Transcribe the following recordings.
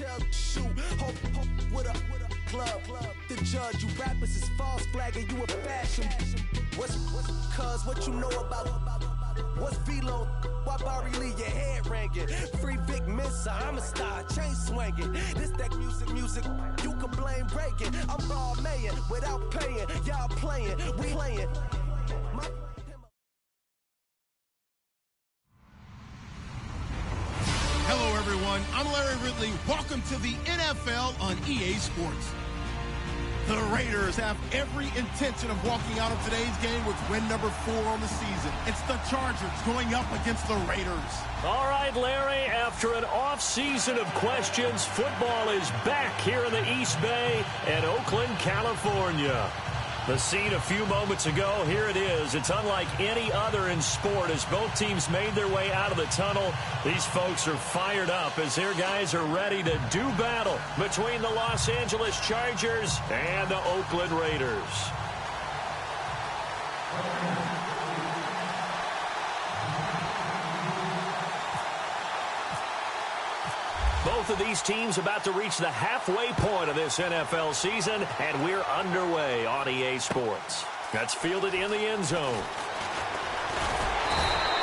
Shoot, hope with a club. The judge, you rappers is false flagging, you a fashion. What's cuz, what you know about? What's Velo? Why Barry Lee, your head ringing? Free Vic Mensa, I'm a star, chain swinging. This that music, you can blame Reagan. I'm ball mayor without paying. Y'all playing, we playing. Hello, everyone. I'm Larry Ridley. Welcome to the NFL on EA Sports. The Raiders have every intention of walking out of today's game with win number 4 on the season. It's the Chargers going up against the Raiders. All right, Larry, after an off-season of questions, football is back here in the East Bay at Oakland, California. The scene a few moments ago, here it is. It's unlike any other in sport as both teams made their way out of the tunnel. These folks are fired up as their guys are ready to do battle between the Los Angeles Chargers and the Oakland Raiders. Both of these teams about to reach the halfway point of this NFL season, and we're underway on EA Sports. That's fielded in the end zone.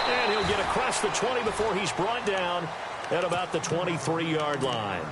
And he'll get across the 20 before he's brought down at about the 23-yard line.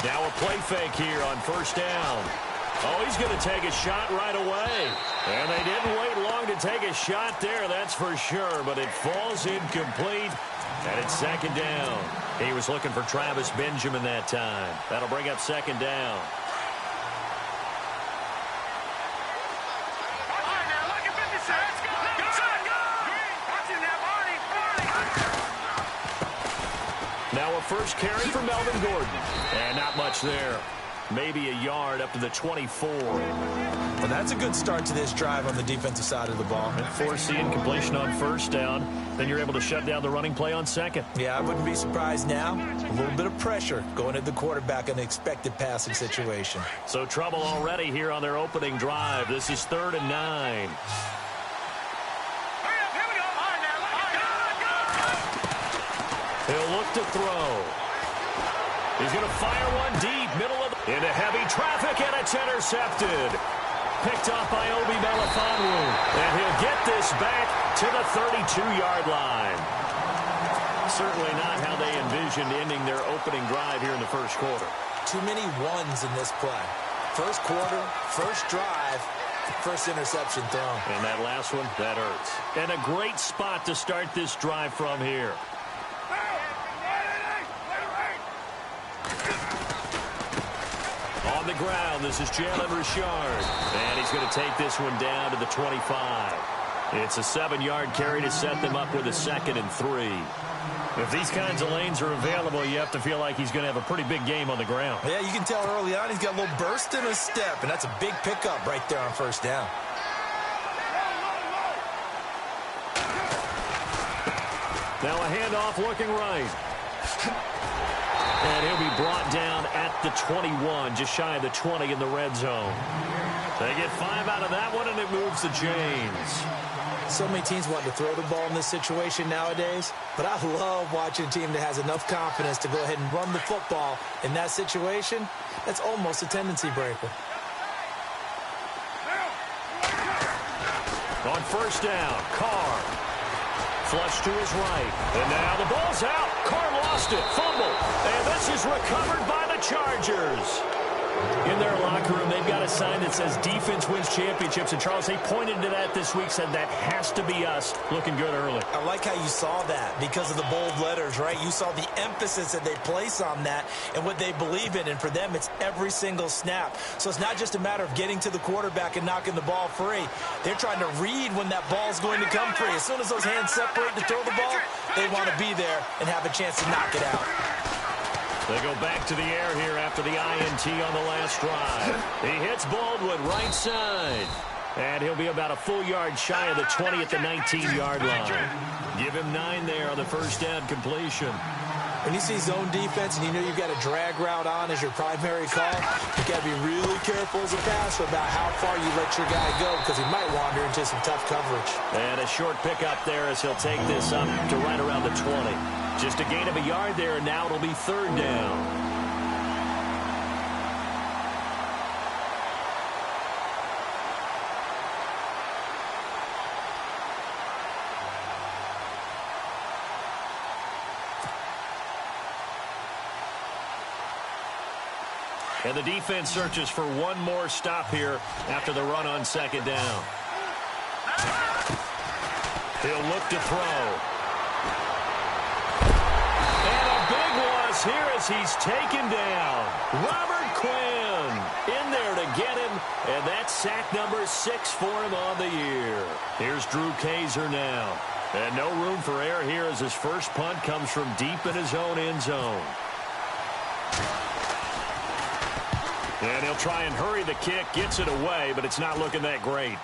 Now a play fake here on first down. Oh, he's going to take a shot right away. And they didn't wait long to take a shot there, that's for sure. But it falls incomplete, and it's second down. He was looking for Travis Benjamin that time. That'll bring up second down. Now a first carry for Melvin Gordon. And not much there. Maybe a yard up to the 24. Well, that's a good start to this drive on the defensive side of the ball. And forcing incompletion on first down. Then you're able to shut down the running play on second. Yeah, I wouldn't be surprised now. A little bit of pressure going at the quarterback in an expected passing situation. So trouble already here on their opening drive. This is 3rd and 9. He'll look to throw. He's going to fire one deep, middle of the... into heavy traffic, and it's intercepted. Picked off by Obi Melifonwu. And he'll get this back to the 32-yard line. Certainly not how they envisioned ending their opening drive here in the first quarter. Too many ones in this play. First quarter, first drive, first interception thrown. And that last one, that hurts. And a great spot to start this drive from here. On the ground, this is Jalen Richard. And he's going to take this one down to the 25. It's a 7-yard carry to set them up with a 2nd and 3. If these kinds of lanes are available, you have to feel like he's going to have a pretty big game on the ground. Yeah, you can tell early on he's got a little burst in his step, and that's a big pickup right there on first down. Now a handoff looking right. And he'll be brought down at the 21, just shy of the 20 in the red zone. They get 5 out of that one, and it moves to James. So many teams want to throw the ball in this situation nowadays, but I love watching a team that has enough confidence to go ahead and run the football in that situation. That's almost a tendency breaker. On first down, Carr. Flush to his right. And now the ball's out. Carr lost it. Fumble. And this is recovered by the Chargers. In their locker room, they've got a sign that says defense wins championships. And, Charles, they pointed to that this week, said that has to be us. Looking good early. I like how you saw that because of the bold letters, right? You saw the emphasis that they place on that and what they believe in. And for them, it's every single snap. So it's not just a matter of getting to the quarterback and knocking the ball free. They're trying to read when that ball's going to come free. As soon as those hands separate to throw the ball, they want to be there and have a chance to knock it out. They go back to the air here after the INT on the last drive. He hits Baldwin right side. And he'll be about a full yard shy of the 20 at the 19-yard line. Give him 9 there on the first down completion. When you see zone defense and you know you've got a drag route on as your primary call, you've got to be really careful as a passer about how far you let your guy go because he might wander into some tough coverage. And a short pickup there as he'll take this up to right around the 20. Just a gain of a yard there, and now it'll be third down. And the defense searches for one more stop here after the run on second down. He'll look to throw. And a big loss here as he's taken down. Robert Quinn in there to get him. And that's sack number 6 for him on the year. Here's Drew Kaiser now. And no room for error here as his first punt comes from deep in his own end zone. And he'll try and hurry the kick, gets it away, but it's not looking that great.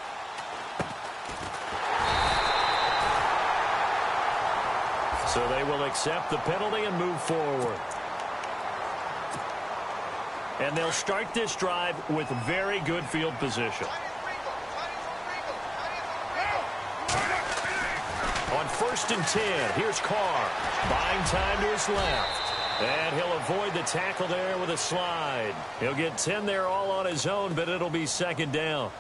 So they will accept the penalty and move forward. And they'll start this drive with very good field position. On 1st and 10, here's Carr. Buying time to his left. And he'll avoid the tackle there with a slide. He'll get 10 there all on his own, but it'll be second down.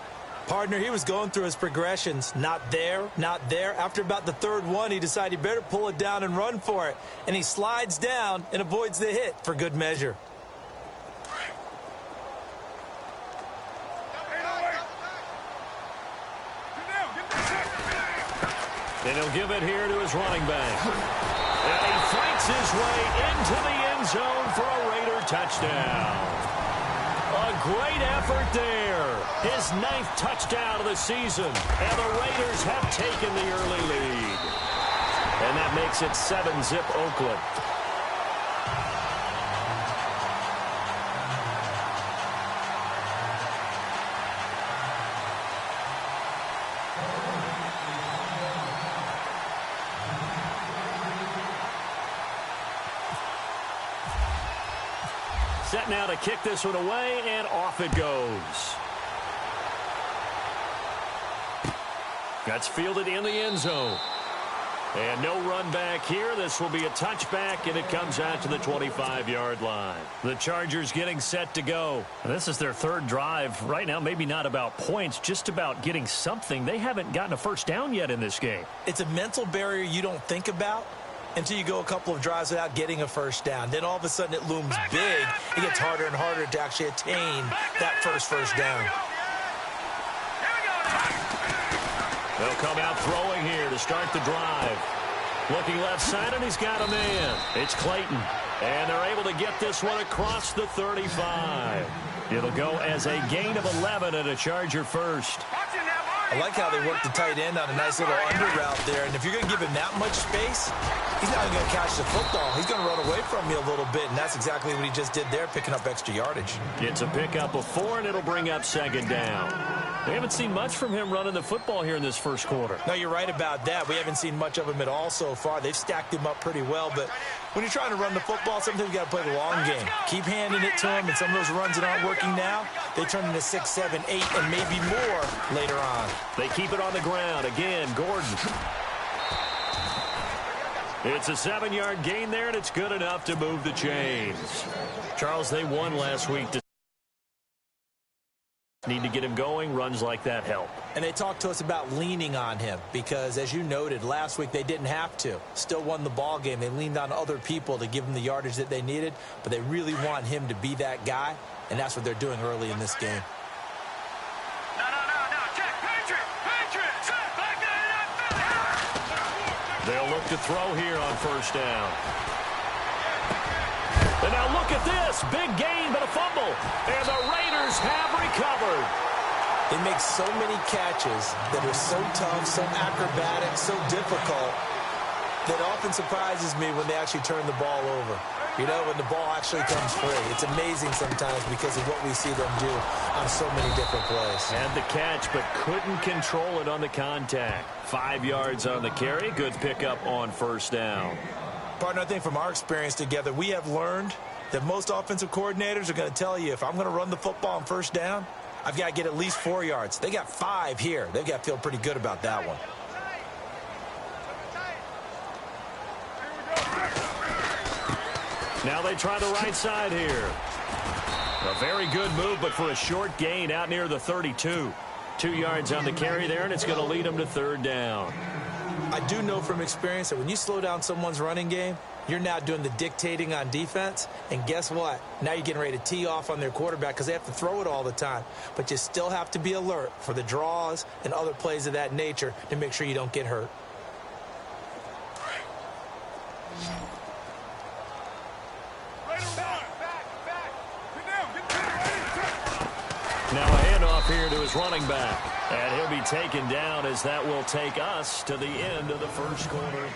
Partner, he was going through his progressions. Not there, not there. After about the third one, he decided he better pull it down and run for it. And he slides down and avoids the hit for good measure. And he'll give it here to his running back. And he fights his way into the end zone for a Raider touchdown. A great effort there. His 9th touchdown of the season. And the Raiders have taken the early lead. And that makes it 7-zip Oakland. Set now to kick this one away, and off it goes. That's fielded in the end zone. And no run back here. This will be a touchback, and it comes out to the 25-yard line. The Chargers getting set to go. This is their 3rd drive. Right now, maybe not about points, just about getting something. They haven't gotten a first down yet in this game. It's a mental barrier you don't think about until you go a couple of drives without getting a first down. Then all of a sudden it looms big. It gets harder and harder to actually attain that first down. They'll come out throwing here to start the drive. Looking left side, and he's got a man. It's Clayton. And they're able to get this one across the 35. It'll go as a gain of 11 and a Charger first. I like how they work the tight end on a nice little under route there. And if you're going to give him that much space, he's not even going to catch the football. He's going to run away from you a little bit, and that's exactly what he just did there, picking up extra yardage. It's a pickup of 4, and it'll bring up second down. We haven't seen much from him running the football here in this first quarter. No, you're right about that. We haven't seen much of him at all so far. They've stacked him up pretty well, but when you're trying to run the football, sometimes you got to play the long game. Keep handing it to him, and some of those runs that aren't working now, they turn into 6, 7, 8, and maybe more later on. They keep it on the ground. Again, Gordon. It's a 7-yard gain there, and it's good enough to move the chains. Charles, they won last week. Need to get him going. Runs like that help. And they talked to us about leaning on him because, as you noted, last week they didn't have to. Still won the ball game. They leaned on other people to give them the yardage that they needed, but they really want him to be that guy, and that's what they're doing early in this game. They'll look to throw here on first down. And now look at this. Big gain, but a fumble. And the Raiders have recovered. They make so many catches that are so tough, so acrobatic, so difficult, that often surprises me when they actually turn the ball over. You know, when the ball actually comes free. It's amazing sometimes because of what we see them do on so many different plays. Had the catch, but couldn't control it on the contact. 5 yards on the carry. Good pickup on first down. Partner, I think from our experience together, we have learned that most offensive coordinators are going to tell you, if I'm going to run the football on first down, I've got to get at least 4 yards. They got 5 here. They've got to feel pretty good about that one. Now they try the right side here. A very good move, but for a short gain out near the 32. 2 yards on the carry there, and it's going to lead them to third down. I do know from experience that when you slow down someone's running game, you're now doing the dictating on defense. And guess what? Now you're getting ready to tee off on their quarterback because they have to throw it all the time. But you still have to be alert for the draws and other plays of that nature to make sure you don't get hurt. Now a handoff here to his running back. And he'll be taken down as that will take us to the end of the first quarter.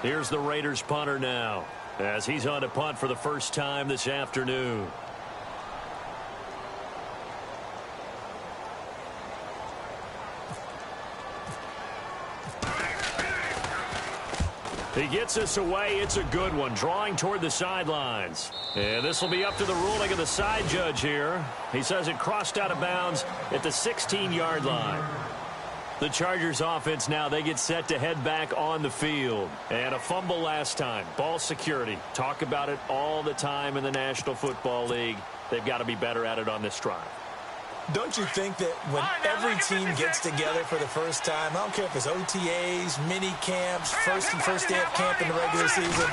Here's the Raiders punter now as he's on to punt for the first time this afternoon. He gets us away. It's a good one, drawing toward the sidelines. And this will be up to the ruling of the side judge here. He says it crossed out of bounds at the 16-yard line. The Chargers offense now, they get set to head back on the field. And a fumble last time. Ball security. Talk about it all the time in the National Football League. They've got to be better at it on this drive. Don't you think that when every team gets together for the first time, I don't care if it's OTAs, mini camps, first day of camp in the regular season,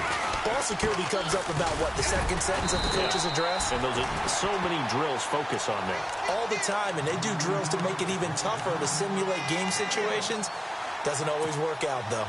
ball security comes up about, what, the second sentence of the coach's address? And those are so many drills focus on that. All the time, and they do drills to make it even tougher to simulate game situations. Doesn't always work out, though.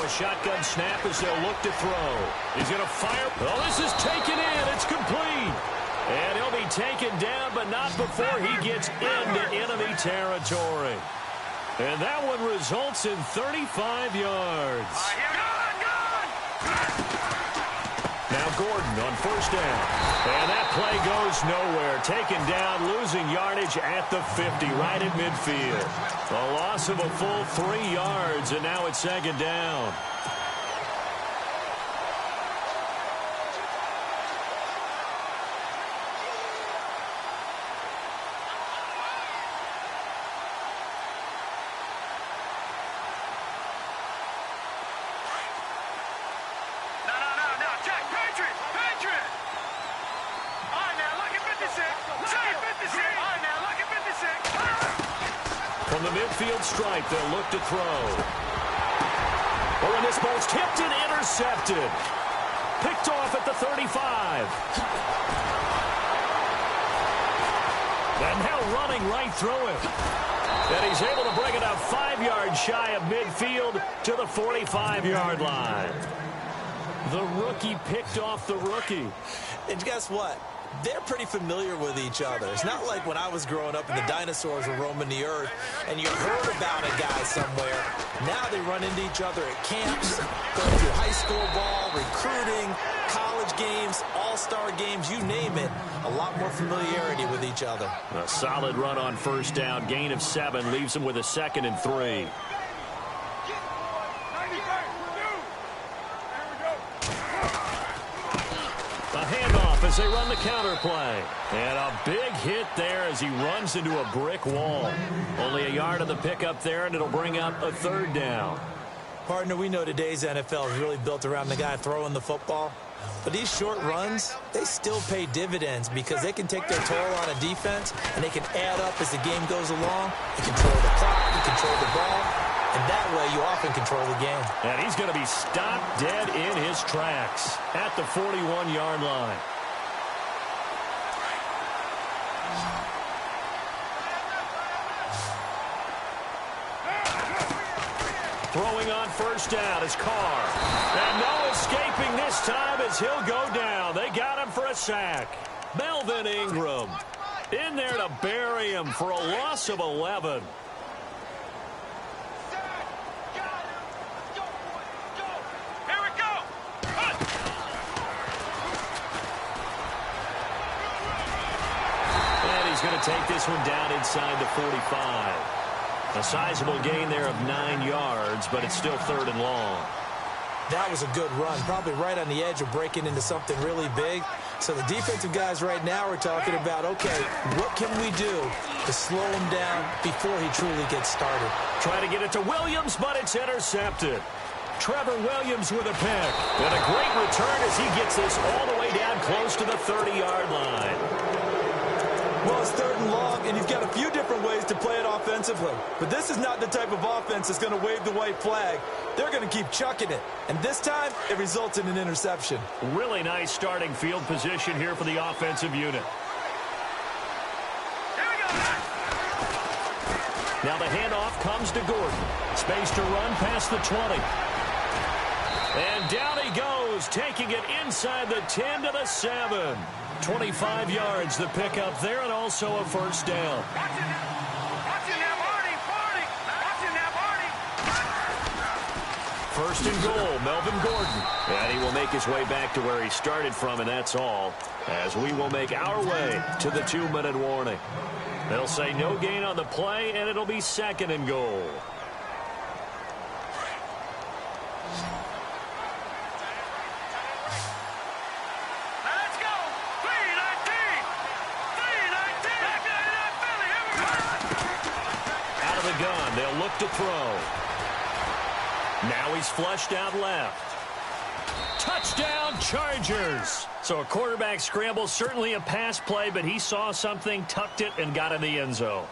Shotgun snap as they'll look to throw. He's going to fire. Oh, this is taken in. It's complete. And he'll be taken down, but not before he gets into enemy territory. And that one results in 35 yards. Now Gordon on first down. And that play goes nowhere. Taken down, losing yardage at the 50, right at midfield. A loss of a full 3 yards, and now it's second down. From the midfield stripe, they'll look to throw. Oh, and this ball's tipped and intercepted. Picked off at the 35. And now running right through him. And he's able to bring it up 5 yards shy of midfield to the 45-yard line. The rookie picked off the rookie. And guess what? They're pretty familiar with each other. It's not like when I was growing up and the dinosaurs were roaming the earth and you heard about a guy somewhere. Now they run into each other at camps, going through high school ball, recruiting, college games, all-star games, you name it. A lot more familiarity with each other. A solid run on first down. Gain of 7 leaves them with a 2nd and 3. As they run the counter play. And a big hit there as he runs into a brick wall. Only a yard on the pickup there, and it'll bring up a 3rd down. Partner, we know today's NFL is really built around the guy throwing the football. But these short runs, they still pay dividends because they can take their toll on a defense, and they can add up as the game goes along. They control the clock, they control the ball. And that way, you often control the game. And he's going to be stopped dead in his tracks at the 41-yard line. Throwing on first down is Carr. And no escaping this time as he'll go down. They got him for a sack. Melvin Ingram in there to bury him for a loss of 11. He's going to take this one down inside the 45. A sizable gain there of 9 yards, but it's still 3rd and long. That was a good run, probably right on the edge of breaking into something really big. So the defensive guys right now are talking about, okay, what can we do to slow him down before he truly gets started? Try to get it to Williams, but it's intercepted. Trevor Williams with a pick. And a great return as he gets this all the way down close to the 30-yard line. Well, it's 3rd and long, and you've got a few different ways to play it offensively. But this is not the type of offense that's going to wave the white flag. They're going to keep chucking it. And this time, it results in an interception. Really nice starting field position here for the offensive unit. Now the handoff comes to Gordon. Space to run past the 20. And down he goes, taking it inside the 10 to the 7. 25 yards the pickup there, and also a first down. First and goal, Melvin Gordon. And he will make his way back to where he started from, and that's all, as we will make our way to the 2-minute warning. They'll say no gain on the play, and it'll be 2nd and goal. Gun. They'll look to throw. Now he's flushed out left. Touchdown, Chargers. So a quarterback scramble, certainly a pass play, but he saw something, tucked it, and got in the end zone.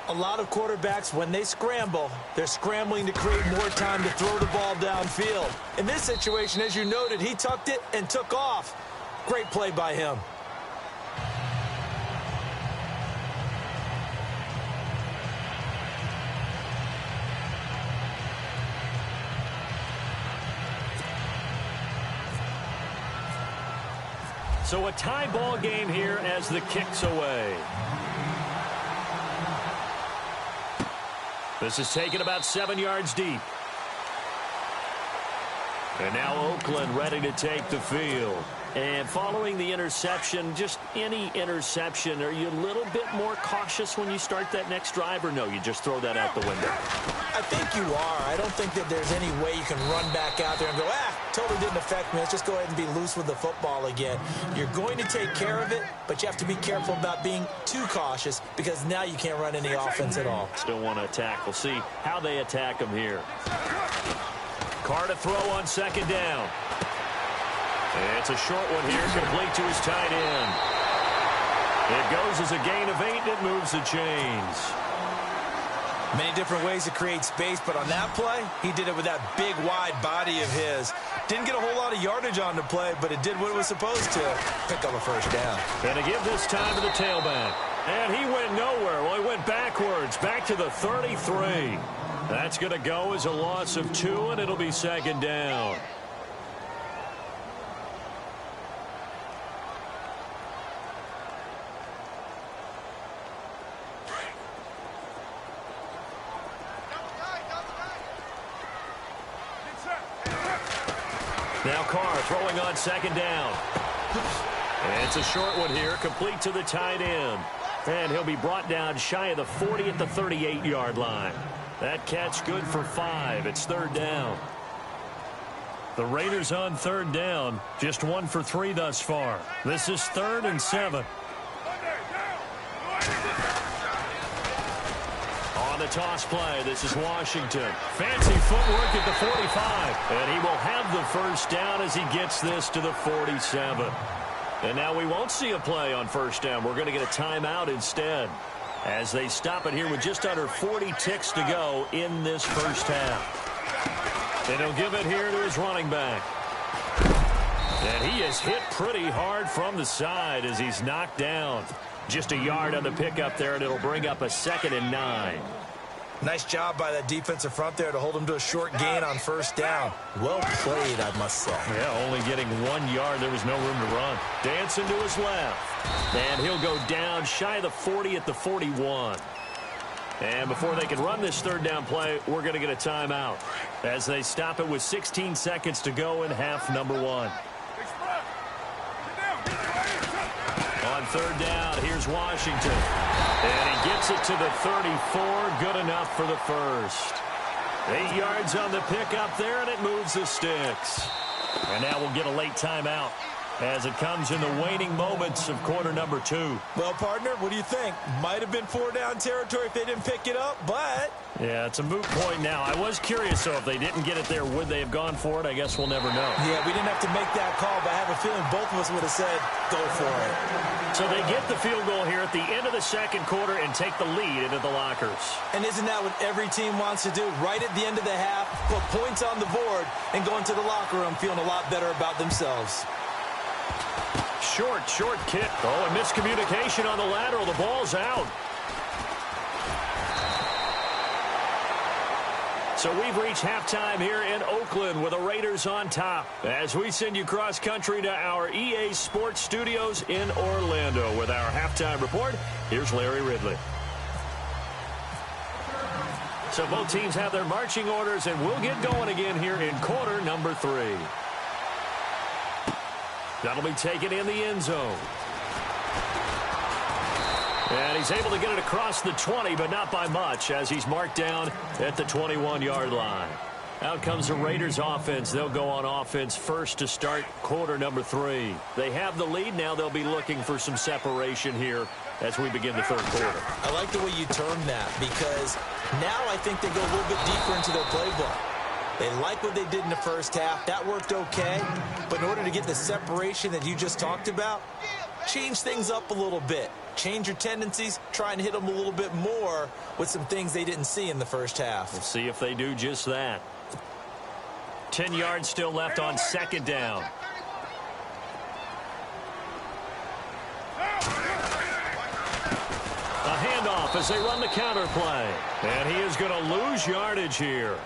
A lot of quarterbacks, when they scramble, they're scrambling to create more time to throw the ball downfield. In this situation, as you noted, he tucked it and took off. Great play by him. So a tie ball game here as the kick's away. This is taken about 7 yards deep. And now Oakland ready to take the field. And following the interception, just any interception, are you a little bit more cautious when you start that next drive, or no, you just throw that out the window? I think you are. I don't think that there's any way you can run back out there and go, totally didn't affect me. Let's just go ahead and be loose with the football again. You're going to take care of it, but you have to be careful about being too cautious because now you can't run any offense at all. Still want to attack. We'll see how they attack them here. Carr to throw on 2nd down. It's a short one here, complete to his tight end. It goes as a gain of 8, and it moves the chains. Many different ways to create space, but on that play, he did it with that big, wide body of his. Didn't get a whole lot of yardage on the play, but it did what it was supposed to, pick up a first down. And to give this time to the tailback. And he went nowhere. Well, he went backwards, back to the 33. That's going to go as a loss of 2, and it'll be 2nd down. Now Carr throwing on 2nd down. And it's a short one here, complete to the tight end. And he'll be brought down shy of the 40 at the 38-yard line. That catch good for 5. It's 3rd down. The Raiders on 3rd down, just 1 for 3 thus far. This is 3rd and 7. On the toss play, this is Washington. Fancy footwork at the 45. And he will have the first down as he gets this to the 47. And now we won't see a play on first down. We're going to get a timeout instead, as they stop it here with just under 40 ticks to go in this first half. And he'll give it here to his running back. And he is hit pretty hard from the side as he's knocked down. Just a yard on the pickup there, and it'll bring up a 2nd and 9. Nice job by that defensive front there to hold him to a short gain on first down. Well played, I must say. Yeah, only getting 1 yard. There was no room to run. Dancing to his left. And he'll go down shy of the 40 at the 41. And before they can run this third down play, we're going to get a timeout as they stop it with 16 seconds to go in half number 1. On third down, here's Washington. And he gets it to the 34. Good enough for the first. 8 yards on the pickup there, and it moves the sticks. And now we'll get a late timeout as it comes in the waning moments of quarter number 2. Well, partner, what do you think? Might have been 4-down territory if they didn't pick it up, but... Yeah, it's a moot point now. I was curious, so if they didn't get it there, would they have gone for it? I guess we'll never know. Yeah, we didn't have to make that call, but I have a feeling both of us would have said, go for it. So they get the field goal here at the end of the second quarter and take the lead into the lockers. And isn't that what every team wants to do? Right at the end of the half, put points on the board, and go into the locker room feeling a lot better about themselves. Short kick. Oh, and miscommunication on the lateral. The ball's out. So we've reached halftime here in Oakland with the Raiders on top as we send you cross-country to our EA Sports Studios in Orlando with our halftime report. Here's Larry Ridley. So both teams have their marching orders, and we'll get going again here in quarter number 3. That'll be taken in the end zone. And he's able to get it across the 20, but not by much, as he's marked down at the 21-yard line. Out comes the Raiders offense. They'll go on offense first to start quarter number 3. They have the lead. Now they'll be looking for some separation here as we begin the third quarter. I like the way you termed that, because now I think they go a little bit deeper into their playbook. They like what they did in the first half. That worked okay. But in order to get the separation that you just talked about, change things up a little bit. Change your tendencies. Try and hit them a little bit more with some things they didn't see in the first half. We'll see if they do just that. 10 yards still left on second down. A handoff as they run the counter play. And he is going to lose yardage here.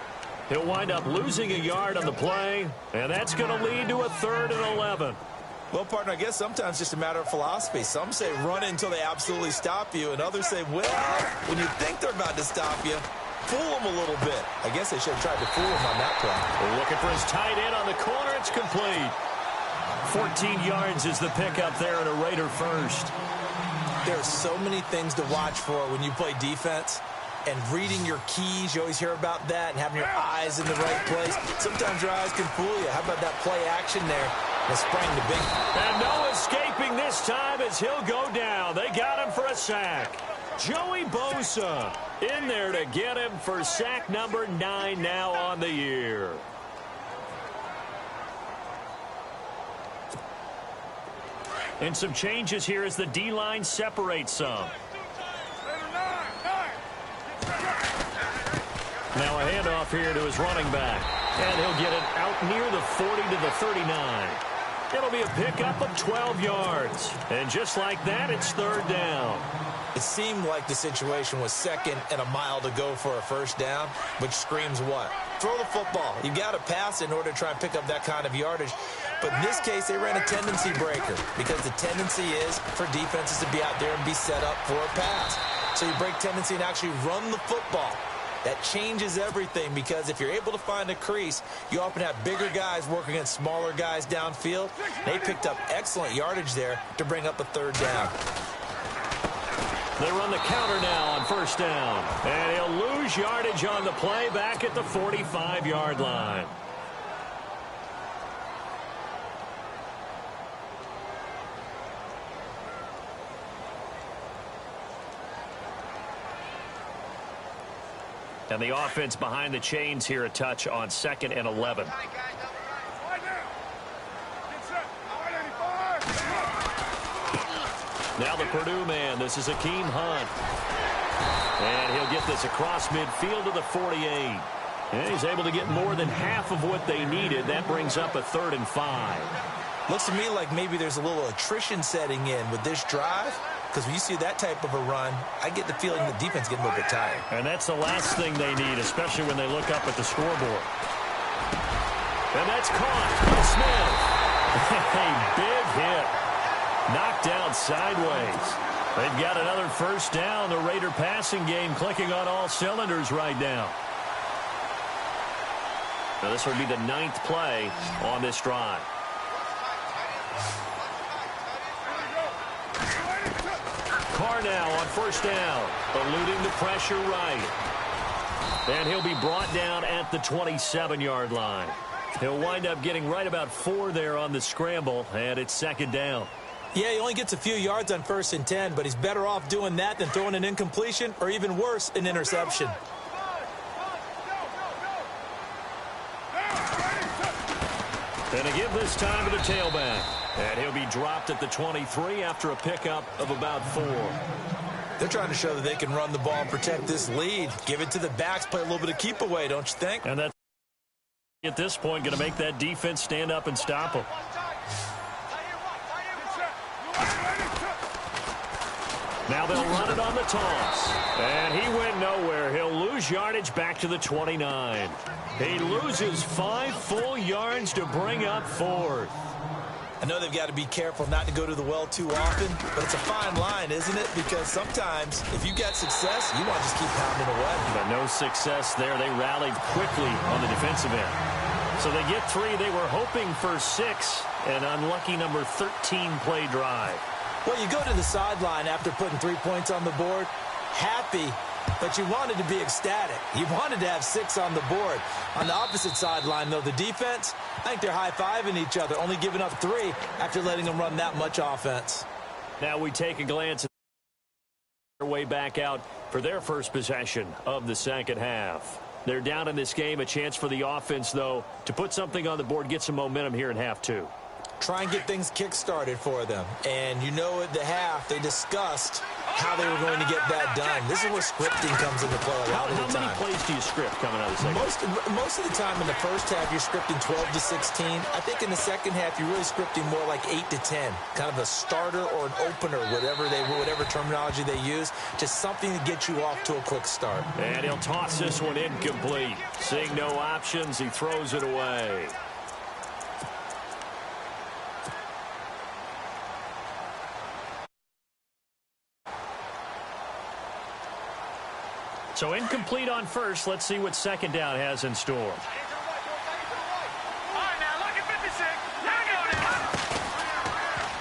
He'll wind up losing a yard on the play, and that's going to lead to a 3rd and 11. Well, partner, I guess sometimes it's just a matter of philosophy. Some say run until they absolutely stop you, and others say, well, when you think they're about to stop you, fool them a little bit. I guess they should have tried to fool him on that play. We're looking for his tight end on the corner. It's complete. 14 yards is the pickup there and a Raider first. There are so many things to watch for when you play defense. And reading your keys, you always hear about that, and having your eyes in the right place. Sometimes your eyes can fool you. How about that play action there? And sprang the big. And no escaping this time as he'll go down. They got him for a sack. Joey Bosa in there to get him for sack number 9 now on the year. And some changes here as the D-line separates some. Now a handoff here to his running back. And he'll get it out near the 40 to the 39. It'll be a pickup of 12 yards. And just like that, it's 3rd down. It seemed like the situation was 2nd and a mile to go for a first down, which screams what? Throw the football. You got to pass in order to try and pick up that kind of yardage. But in this case, they ran a tendency breaker because the tendency is for defenses to be out there and be set up for a pass. So you break tendency and actually run the football. That changes everything because if you're able to find a crease, you often have bigger guys working against smaller guys downfield. They picked up excellent yardage there to bring up a 3rd down. They run the counter now on first down. And he'll lose yardage on the play back at the 45-yard line. And the offense behind the chains here a touch on 2nd and 11. Now the Purdue man. This is Akeem Hunt. And he'll get this across midfield to the 48. And he's able to get more than half of what they needed. That brings up a 3rd and 5. Looks to me like maybe there's a little attrition setting in with this drive. because when you see that type of a run, I get the feeling the defense getting a little bit tired. And that's the last thing they need, especially when they look up at the scoreboard. And that's caught by Smith. A big hit. Knocked down sideways. They've got another first down. The Raider passing game clicking on all cylinders right now. Now this would be the 9th play on this drive. Carr now on first down, eluding the pressure right. And he'll be brought down at the 27-yard line. He'll wind up getting right about 4 there on the scramble, and it's second down. Yeah, he only gets a few yards on 1st and 10, but he's better off doing that than throwing an incompletion or even worse, an interception. And a give this time to the tailback. And he'll be dropped at the 23 after a pickup of about 4. They're trying to show that they can run the ball and protect this lead. Give it to the backs, play a little bit of keep away, don't you think? And that's at this point going to make that defense stand up and stop them. Now they'll run it on the toss. And he went nowhere. He'll lose yardage back to the 29. He loses 5 full yards to bring up 4th. I know they've got to be careful not to go to the well too often, but it's a fine line, isn't it? Because sometimes if you got success, you want to just keep pounding away. But no success there. They rallied quickly on the defensive end. So they get 3. They were hoping for 6. An unlucky number 13 play drive. Well, you go to the sideline after putting 3 points on the board, happy, but you wanted to be ecstatic. You wanted to have 6 on the board. On the opposite sideline, though, the defense, I think they're high-fiving each other, only giving up 3 after letting them run that much offense. Now we take a glance at their way back out for their first possession of the second half. They're down in this game. A chance for the offense, though, to put something on the board, get some momentum here in half 2. Try and get things kick-started for them. And you know at the half, they discussed how they were going to get that done. This is where scripting comes into play a lot of the time. How many plays do you script coming out of the second? Most of the time in the first half, you're scripting 12 to 16. I think in the second half, you're really scripting more like 8 to 10. Kind of a starter or an opener, whatever terminology they use. Just something to get you off to a quick start. And he'll toss this one incomplete. Seeing no options, he throws it away. So incomplete on first. Let's see what second down has in store.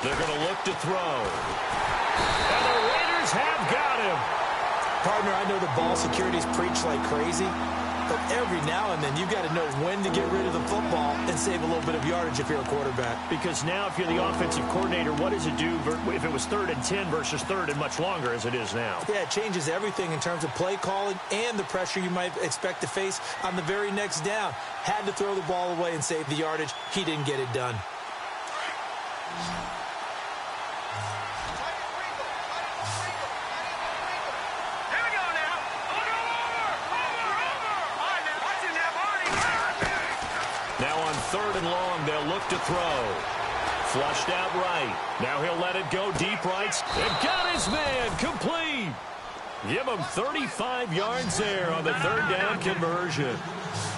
They're going to look to throw. And the Raiders have got him. Partner, I know the ball security's preached like crazy, but every now and then you've got to know when to get rid of the football and save a little bit of yardage if you're a quarterback. Because now if you're the offensive coordinator, what does it do if it was 3rd and 10 versus 3rd and much longer as it is now? Yeah, it changes everything in terms of play calling and the pressure you might expect to face on the very next down. Had to throw the ball away and save the yardage. He didn't get it done. Now on 3rd and long, they'll look to throw. Flushed out right. Now he'll let it go deep right. And got his man complete. Give him 35 yards there on the 3rd down conversion.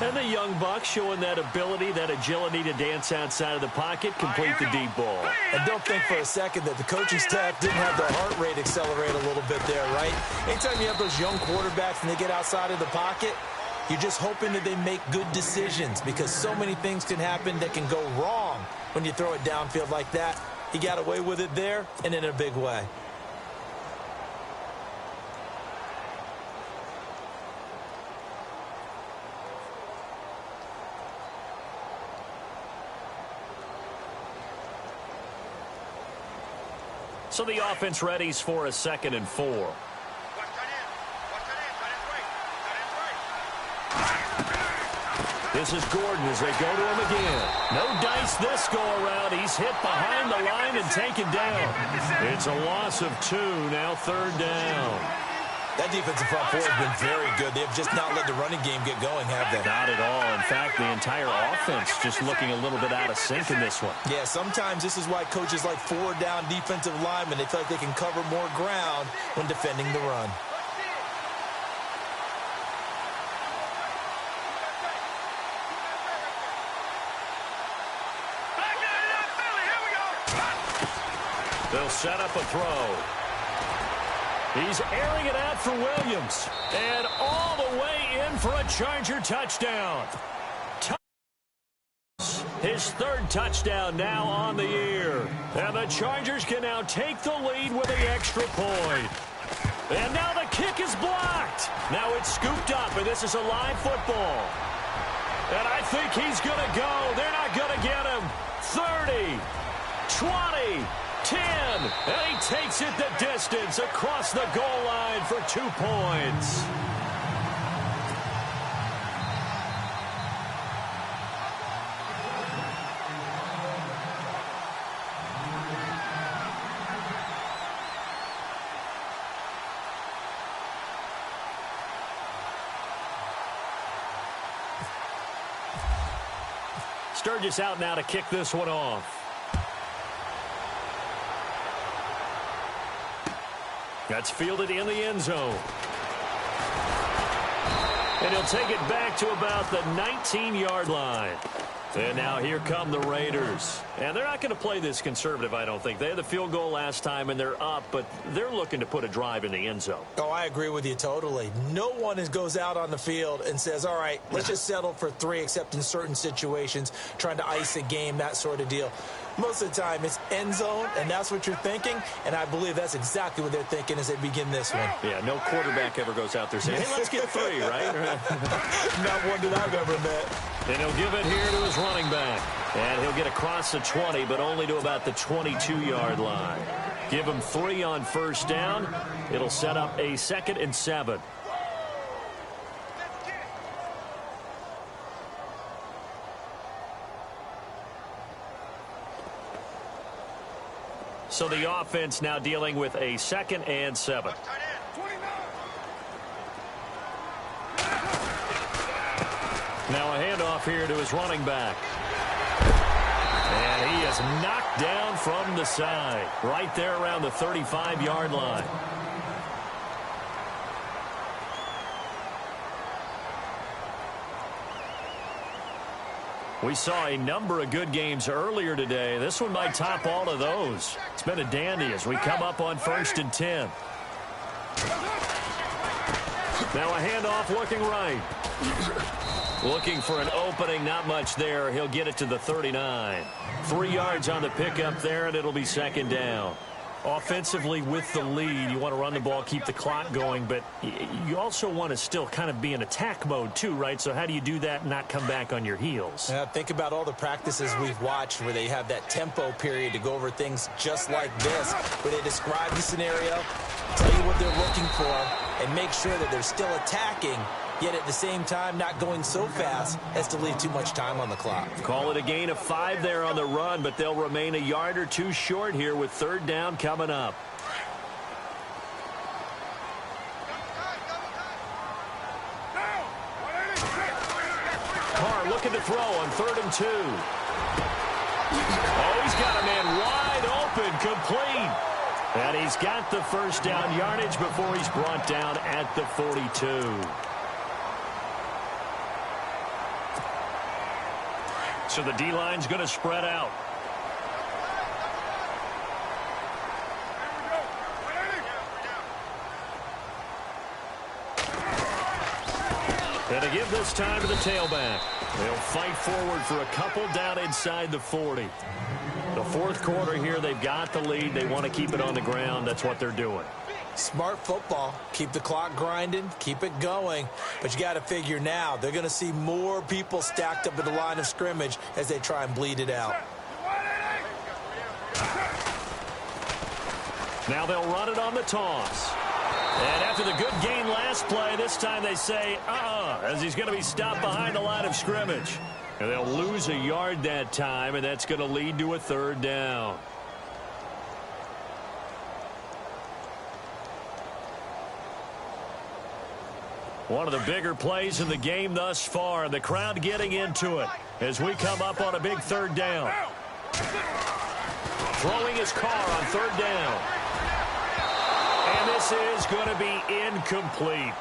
And the young buck showing that ability, that agility to dance outside of the pocket, complete the deep ball. And don't think for a second that the coaching staff didn't have their heart rate accelerate a little bit there, right? Anytime you have those young quarterbacks and they get outside of the pocket, you're just hoping that they make good decisions because so many things can happen that can go wrong when you throw it downfield like that. He got away with it there and in a big way. So the offense readies for a 2nd and 4. This is Gordon as they go to him again. No dice this go-around. He's hit behind the line and taken down. It's a loss of 2, now 3rd down. That defensive front four has been very good. They've just not let the running game get going, have they? Not at all. In fact, the entire offense just looking a little bit out of sync in this one. Yeah, sometimes this is why coaches like forward-down defensive linemen, they feel like they can cover more ground when defending the run. They'll set up a throw. He's airing it out for Williams. And all the way in for a Charger touchdown. His third touchdown now on the year. And the Chargers can now take the lead with the extra point. And now the kick is blocked. Now it's scooped up, and this is a live football. And I think he's going to go. They're not going to get him. 30, 20, 10, and he takes it the distance across the goal line for 2 points. Sturgis out now to kick this one off. That's fielded in the end zone. And he'll take it back to about the 19-yard line. And now here come the Raiders. And they're not going to play this conservative, I don't think. They had the field goal last time, and they're up, but they're looking to put a drive in the end zone. Oh, I agree with you totally. No one goes out on the field and says, all right, let's just settle for 3, except in certain situations, trying to ice a game, that sort of deal. Most of the time, it's end zone, and that's what you're thinking, and I believe that's exactly what they're thinking as they begin this one. Yeah, no quarterback ever goes out there saying, hey, let's get 3, right? Not one that I've ever met. And he'll give it here to his running back. And he'll get across the 20, but only to about the 22-yard line. Give him 3 on first down. It'll set up a 2nd and 7. So the offense now dealing with a 2nd and 7. Now a handoff here to his running back. And he is knocked down from the side. Right there around the 35-yard line. We saw a number of good games earlier today. This one might top all of those. It's been a dandy as we come up on 1st and 10. Now a handoff looking right. Looking for an opening, not much there. He'll get it to the 39. 3 yards on the pickup there, and it'll be 2nd down. Offensively with the lead, you want to run the ball, keep the clock going, but you also want to still kind of be in attack mode too, right? So how do you do that and not come back on your heels? Think about all the practices we've watched where they have that tempo period to go over things just like this, where they describe the scenario, tell you what they're looking for, and make sure that they're still attacking, yet at the same time not going so fast as to leave too much time on the clock. Call it a gain of 5 there on the run, but they'll remain a yard or 2 short here with 3rd down coming up. Carr looking to throw on 3rd and 2. Oh, he's got a man wide open, complete. And he's got the 1st down yardage before he's brought down at the 42. So the D-line's going to spread out. And to give this time to the tailback. They'll fight forward for a couple down inside the 40. The 4th quarter here, they've got the lead. They want to keep it on the ground. That's what they're doing. Smart football. Keep the clock grinding. Keep it going. But you got to figure now they're going to see more people stacked up at the line of scrimmage as they try and bleed it out. Now they'll run it on the toss. And after the good gain last play, this time they say, as he's going to be stopped behind the line of scrimmage. And they'll lose a yard that time, and that's going to lead to a 3rd down. One of the bigger plays in the game thus far. The crowd getting into it as we come up on a big third down. Throwing his car on third down. And this is going to be incomplete.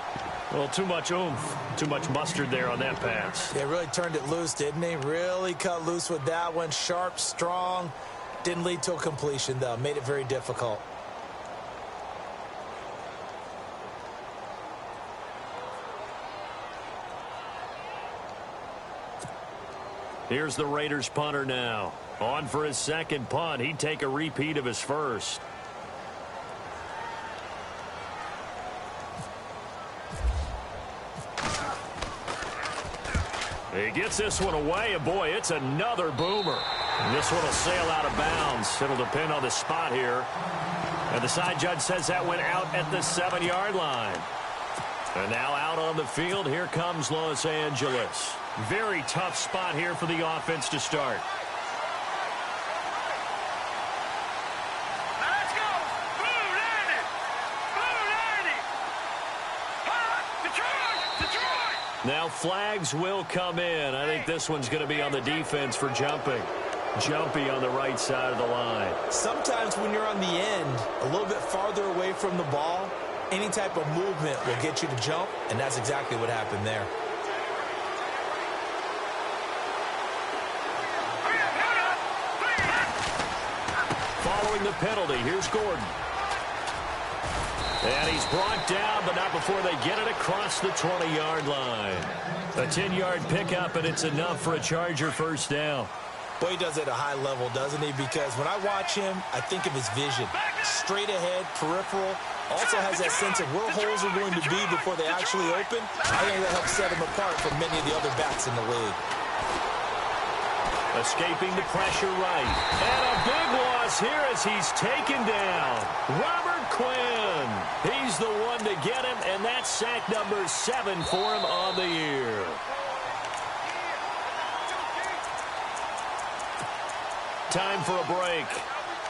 Well, too much oomph, too much mustard there on that pass. They really turned it loose, didn't they? Really cut loose with that one. Sharp, strong. Didn't lead to a completion, though. Made it very difficult. Here's the Raiders punter now. On for his second punt. He'd take a repeat of his first. He gets this one away, and boy, it's another boomer. And this one will sail out of bounds. It'll depend on the spot here. And the side judge says that went out at the 7-yard line. And now out on the field, here comes Los Angeles. Very tough spot here for the offense to start. Let's go! Blue Landy! Blue Landy! Detroit! Now flags will come in. I think this one's going to be on the defense for jumping. Jumpy on the right side of the line. Sometimes when you're on the end, a little bit farther away from the ball, any type of movement will get you to jump, and that's exactly what happened there. Following the penalty, here's Gordon. And he's brought down, but not before they get it across the 20-yard line. A 10-yard pickup, and it's enough for a Charger first down. Boy, he does it at a high level, doesn't he? Because when I watch him, I think of his vision. Straight ahead, peripheral. Also has that sense of where holes are going to be before they actually open. I think that helps set him apart from many of the other backs in the league. Escaping the pressure right. And a big loss here as he's taken down. Robert Quinn. He's the one to get him, and that's sack number 7 for him on the year. Time for a break.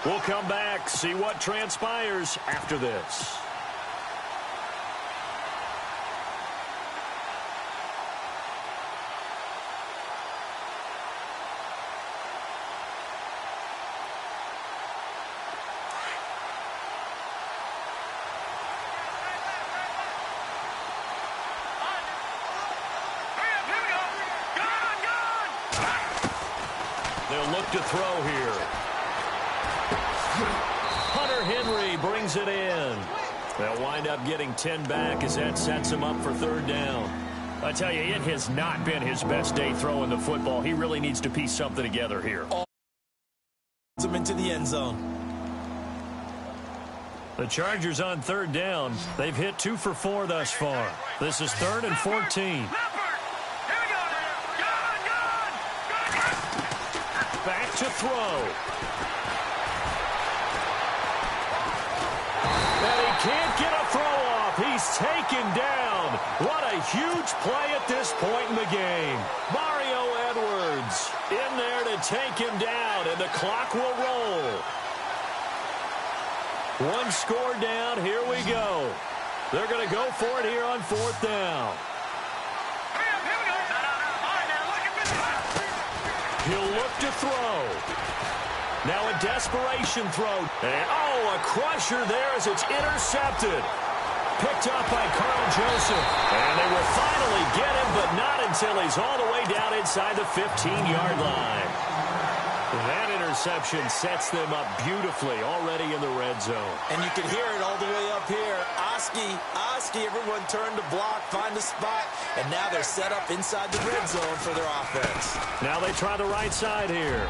We'll come back, see what transpires after this. They'll look to throw here. Hunter Henry brings it in. They'll wind up getting 10 back as that sets him up for third down. I tell you, it has not been his best day throwing the football. He really needs to piece something together here. Him into the end zone. The Chargers on third down. They've hit 2 for 4 thus far. This is 3rd and 14. Back to throw. And he can't get a throw off. He's taken down. What a huge play at this point in the game. Mario Edwards in there to take him down, and the clock will roll. 1 score down. Here we go. They're going to go for it here on 4th down. He'll look to throw. Now a desperation throw. And, oh, a crusher there as it's intercepted. Picked up by Carl Joseph. And they will finally get him, but not until he's all the way down inside the 15-yard line. That interception sets them up beautifully already in the red zone. And you can hear it all the way up here. Oski, everyone turned to block, find a spot, and now they're set up inside the red zone for their offense. Now they try the right side here.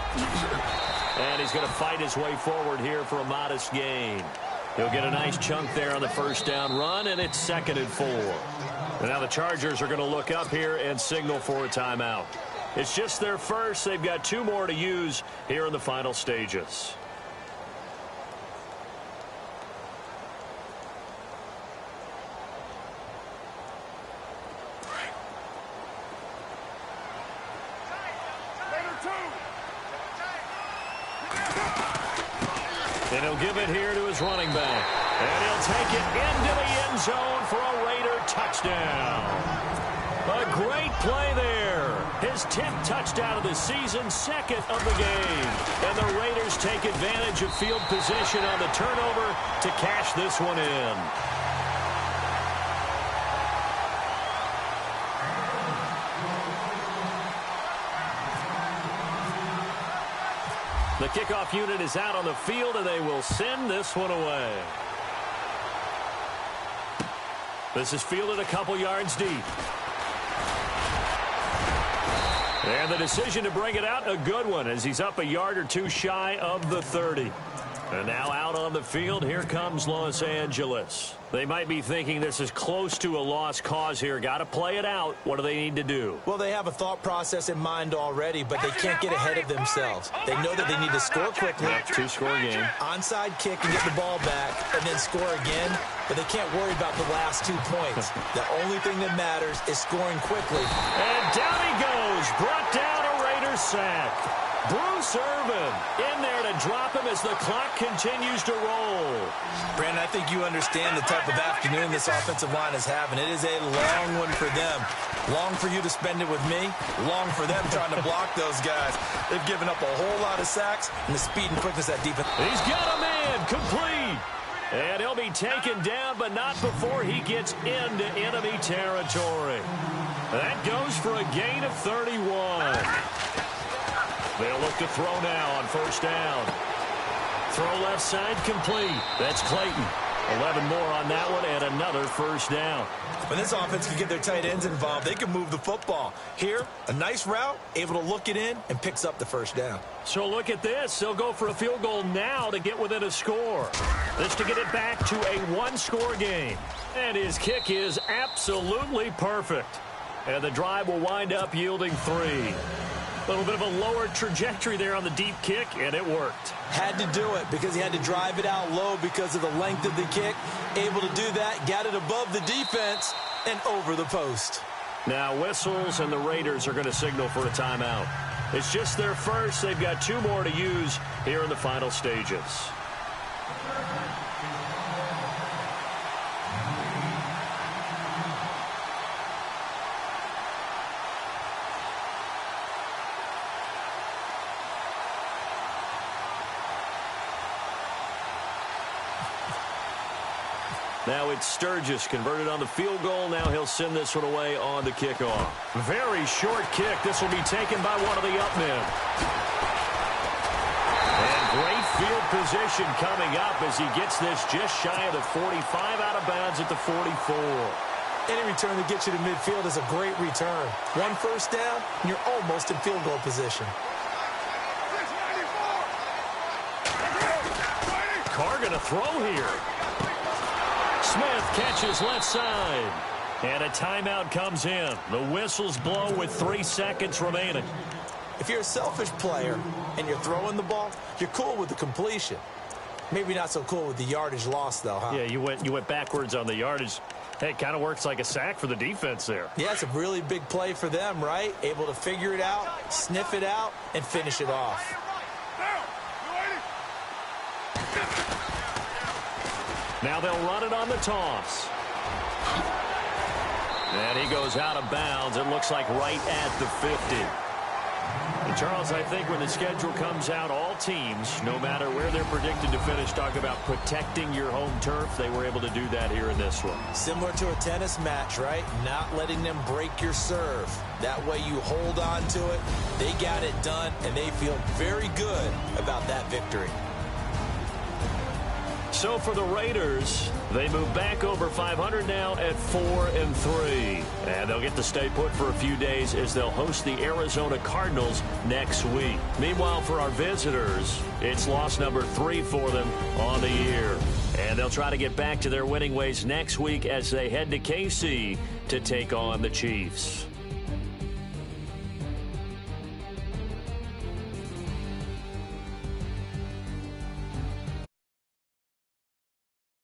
And he's going to fight his way forward here for a modest gain. He'll get a nice chunk there on the first down run, and it's 2nd and 4. And now the Chargers are going to look up here and signal for a timeout. It's just their first. They've got 2 more to use here in the final stages. And he'll give it here to his running back. And he'll take it into the end zone for a Raider touchdown. A great play there. His 10th touchdown of the season, second of the game. And the Raiders take advantage of field position on the turnover to cash this one in. The kickoff unit is out on the field, and they will send this one away. This is fielded a couple yards deep. And the decision to bring it out, a good one, as he's up a yard or two shy of the 30. And now out on the field, here comes Los Angeles. They might be thinking this is close to a lost cause here. Got to play it out. What do they need to do? Well, they have a thought process in mind already, but they can't get ahead of themselves. They know that they need to score quickly. Two-score game. Onside kick and get the ball back, and then score again. But they can't worry about the last 2 points. The only thing that matters is scoring quickly. And down he goes. Brought down a Raiders sack. Bruce Irvin in there to drop him as the clock continues to roll. Brandon, I think you understand the type of afternoon this offensive line is having. It is a long one for them. Long for you to spend it with me. Long for them trying to block those guys. They've given up a whole lot of sacks, and the speed and quickness of that defense. He's got a man complete. And he'll be taken down, but not before he gets into enemy territory. That goes for a gain of 31. They'll look to throw now on first down. Throw left side complete. That's Clayton. 11 more on that one and another first down. When this offense can get their tight ends involved, they can move the football. Here, a nice route, able to look it in, and picks up the first down. So look at this. They'll go for a field goal now to get within a score. This to get it back to a one-score game. And his kick is absolutely perfect. And the drive will wind up yielding 3. A little bit of a lower trajectory there on the deep kick, and it worked. Had to do it because he had to drive it out low because of the length of the kick. Able to do that, got it above the defense, and over the post. Now whistles, and the Raiders are going to signal for a timeout. It's just their first. They've got 2 more to use here in the final stages. Now it's Sturgis converted on the field goal. Now he'll send this one away on the kickoff. Very short kick. This will be taken by one of the up men. And great field position coming up as he gets this just shy of the 45, out of bounds at the 44. Any return that gets you to midfield is a great return. 1 first down, and you're almost in field goal position. Carr going to throw here. Smith catches left side. And a timeout comes in. The whistles blow with 3 seconds remaining. If you're a selfish player and you're throwing the ball, you're cool with the completion. Maybe not so cool with the yardage loss, though, huh? Yeah, you went backwards on the yardage. Hey, it kind of works like a sack for the defense there. Yeah, it's a really big play for them, right? Able to figure it out, sniff it out, and finish it off. Now they'll run it on the toss. And he goes out of bounds. It looks like right at the 50. And Charles, I think when the schedule comes out, all teams, no matter where they're predicted to finish, talk about protecting your home turf. They were able to do that here in this one. Similar to a tennis match, right? Not letting them break your serve. That way you hold on to it. They got it done, and they feel very good about that victory. So for the Raiders, they move back over 500 now at 4-3. And they'll get to stay put for a few days as they'll host the Arizona Cardinals next week. Meanwhile, for our visitors, it's loss number 3 for them on the year. And they'll try to get back to their winning ways next week as they head to KC to take on the Chiefs.